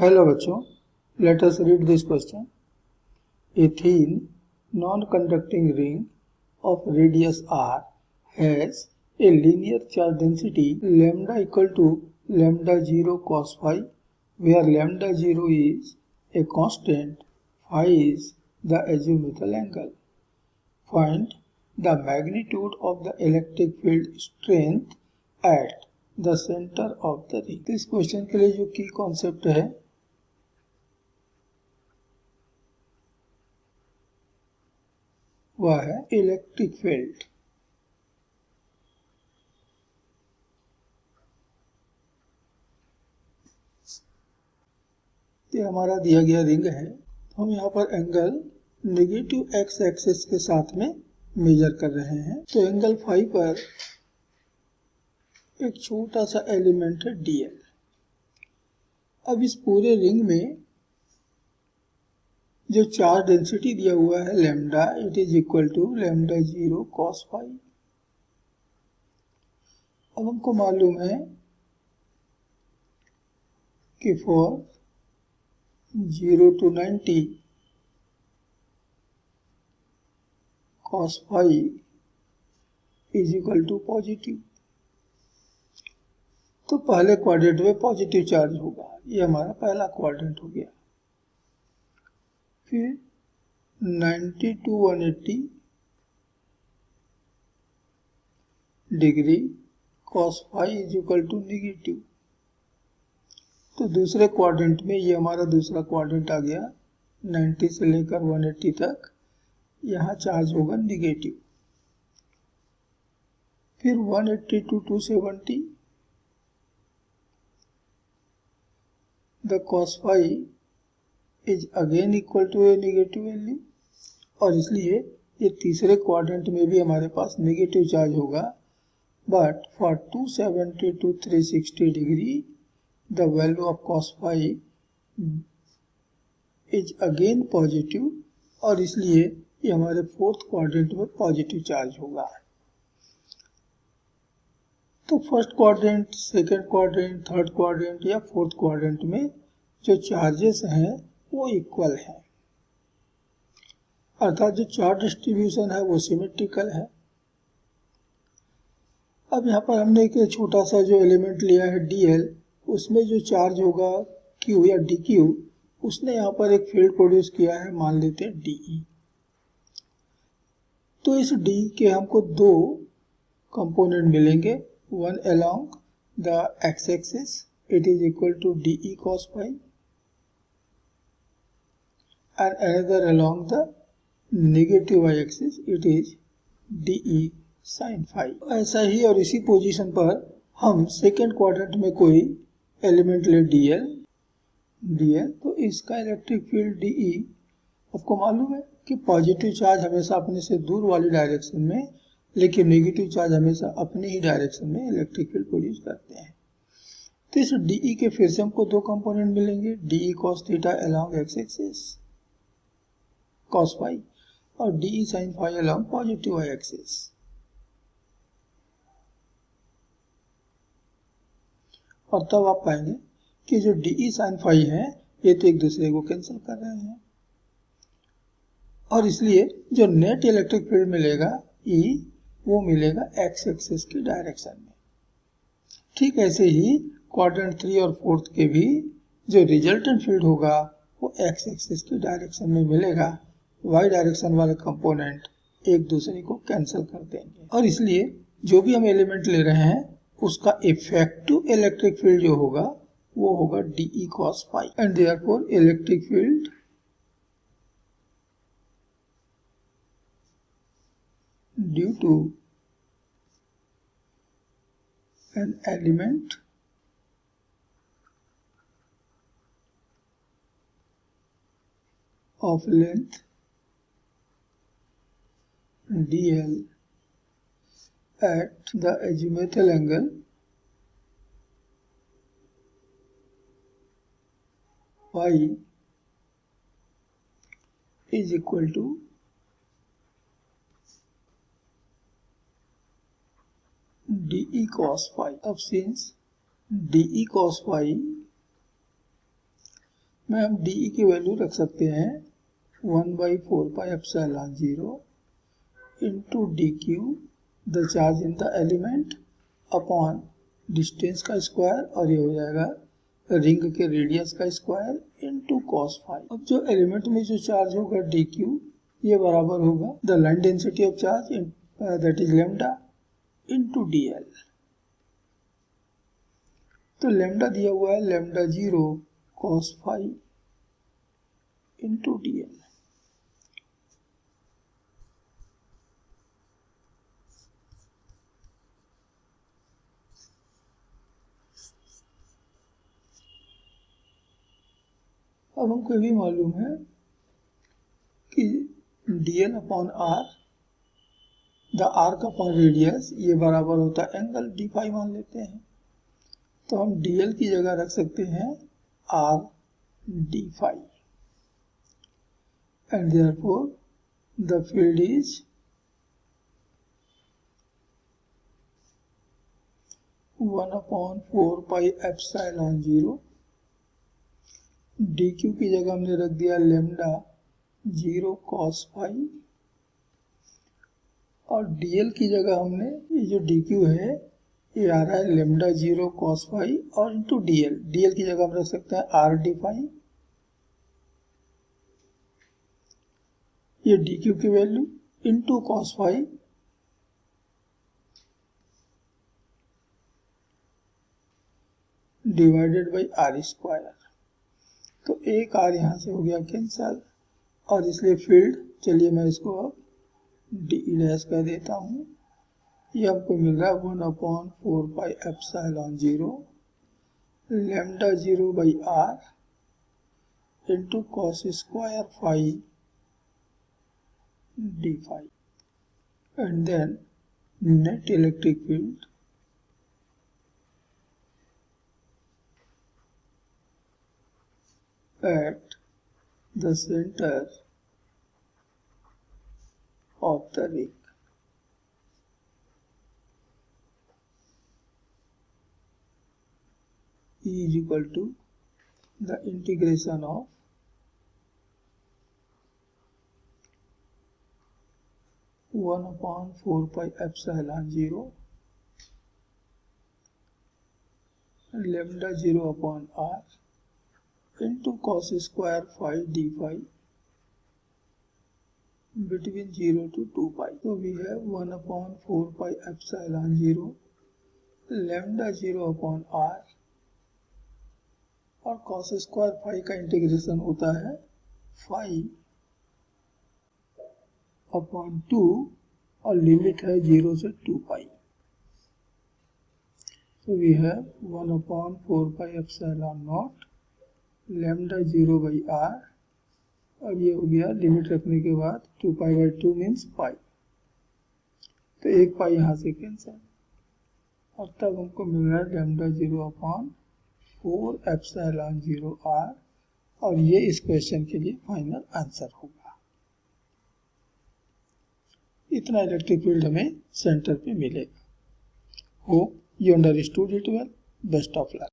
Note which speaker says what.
Speaker 1: Hello बच्चों, let us read this question. A thin non-conducting ring of radius r has a linear charge density lambda equal to lambda 0 cos phi, where lambda 0 is a constant, phi is the azimuthal angle. Find the magnitude of the electric field strength at the center of the ring. इस question के लिए जो की concept है वह है electric field. ये हमारा दिया गया रिंग है। हम यहाँ पर एंगल नेगेटिव एक्स एक्सिस के साथ में मेजर कर रहे हैं। तो एंगल फाई पर एक छोटा सा एलिमेंट है डीएल। अब इस पूरे रिंग में जो चार्ज डेंसिटी दिया हुआ है lambda, it is equal to lambda 0 cos phi. अब हमको मालूम है कि for 0 to 90 cos phi is equal to positive. तो पहले क्वाड्रेंट में पॉजिटिव चार्ज होगा, ये हमारा पहला क्वाड्रेंट हो गया। फिर 90 to 180 degree cos phi is equal to negative. तो दूसरे क्वाड्रेंट में ये हमारा दूसरा क्वाड्रेंट आ गया। 90 से लेकर 180 तक यहाँ चार्ज होगा निगेटिव। फिर 180 to 270 the cos phi is again equal to a negative value, और इसलिए ये तीसरे क्वाड्रेंट में भी हमारे पास निगेटिव चार्ज होगा। But for 270 to 360 degree the value of cos phi is again positive, और इसलिए ये हमारे फोर्थ क्वाड्रेंट में पॉजिटिव चार्ज होगा। तो first quadrant, second quadrant, third quadrant या फोर्थ क्वाड्रेंट में जो चार्जेस हैं वो इक्वल है, अर्थात जो चार्ज डिस्ट्रीब्यूशन है वो सिमेट्रिकल है। अब यहाँ पर हमने एक छोटा सा जो एलिमेंट लिया है डीएल, उसमें जो चार्ज होगा क्यू या डी क्यू, उसने यहाँ पर एक फील्ड प्रोड्यूस किया है, मान लेते हैं डीई। तो इस डी के हमको दो कंपोनेंट मिलेंगे, one along the x-axis, it is equal to dE cos phi, and another along the negative y-axis, it is dE sin phi। ऐसा ही और इसी पोजीशन पर हम सेकेंड क्वाड्रेंट में कोई एलिमेंट ले dl, तो इसका इलेक्ट्रिक फील्ड dE, आपको मालूम है कि पॉजिटिव चार्ज हमेशा अपने से दूर वाली डायरेक्शन में, लेकिन नेगेटिव चार्ज हमेशा अपने ही डायरेक्शन में इलेक्ट्रिक फील्ड प्रोड्यूस करते हैं। तो इस डीई के फिर से हमको दो कंपोनेंट मिलेंगे, d E cos theta along x axis cos phi, और d E sine phi along positive y axis. और तब आप पाएंगे कि जो डीई साइन फाई है ये तो एक दूसरे को कैंसिल कर रहे हैं, और इसलिए जो नेट इलेक्ट्रिक फील्ड मिलेगा ई, वो मिलेगा एक्स एक्सिस की डायरेक्शन में। ठीक ऐसे ही क्वाड्रेंट 3 और 4 के भी जो रिजल्टेंट फील्ड होगा वो एक्स एक्सिस की डायरेक्शन में मिलेगा। वाई डायरेक्शन वाले कंपोनेंट एक दूसरे को कैंसिल कर देंगे, और इसलिए जो भी हम एलिमेंट ले रहे हैं उसका इफेक्टिव इलेक्ट्रिक फील्ड जो होगा वो होगा d E cos phi, and therefore electric field due to an element of length dl at the azimuthal angle y is equal to dE cos phi। अब since dE cos phi में हम D की value रख सकते हैं 1/4πε0 into d q the charge in the element upon distance का square, और ये हो जाएगा रिंग के रेडियस का स्क्वायर इंटू cos फाई। अब जो एलिमेंट में जो चार्ज होगा डी क्यू, ये बराबर होगा the line density of charge that is lambda into d l. तो लेमडा दिया हुआ है lambda 0 cos phi into d l. अब हमको भी मालूम है कि dl upon R, the arc upon radius, ये बराबर होता है एंगल डी फाई मान लेते हैं। तो हम dl की जगह रख सकते हैं are d phi, and therefore the field is 1/4πε0। D Q की जगह हमने रख दिया लेमडा 0 cos फाई, और dl की जगह हमने ये जो डी क्यू है ये आ रहा है लेमडा 0 cos फाई और इंटू dl। dl की जगह हम रख सकते हैं आर डी फाई, ये डी क्यू की value into cos phi divided by R square. तो एक आर यहाँ से हो गया कैंसल, और इसलिए फील्ड, चलिए मैं इसको अब डी डैश कह देता हूँ। ये हमको मिल रहा है 1/4πε0 lambda 0 by r into cos square phi d phi, and then net electric field at the center of the ring E is equal to the integration of 1/4πε0 lambda 0 upon r into cos square phi d phi between 0 to 2 pi. So we have 1/4πε0 lambda 0 upon r, और cos square phi का integration होता है phi upon 2, और limit है 0 से 2 pi. So we have 1/4πε0 lambda 0 by r, और ये हो गया लिमिट रखने के बाद 2 पाई बाई 2 मीन्स पाई, तो एक पाई यहाँ से कैंसिल, और तब हमको मिल रहा है लैम्डा 0 अपॉन 4ε0 आर, और ये इस क्वेश्चन के लिए फाइनल आंसर होगा। इतना इलेक्ट्रिक फील्ड हमें सेंटर पे मिलेगा। Hope you understood it well. Best of luck.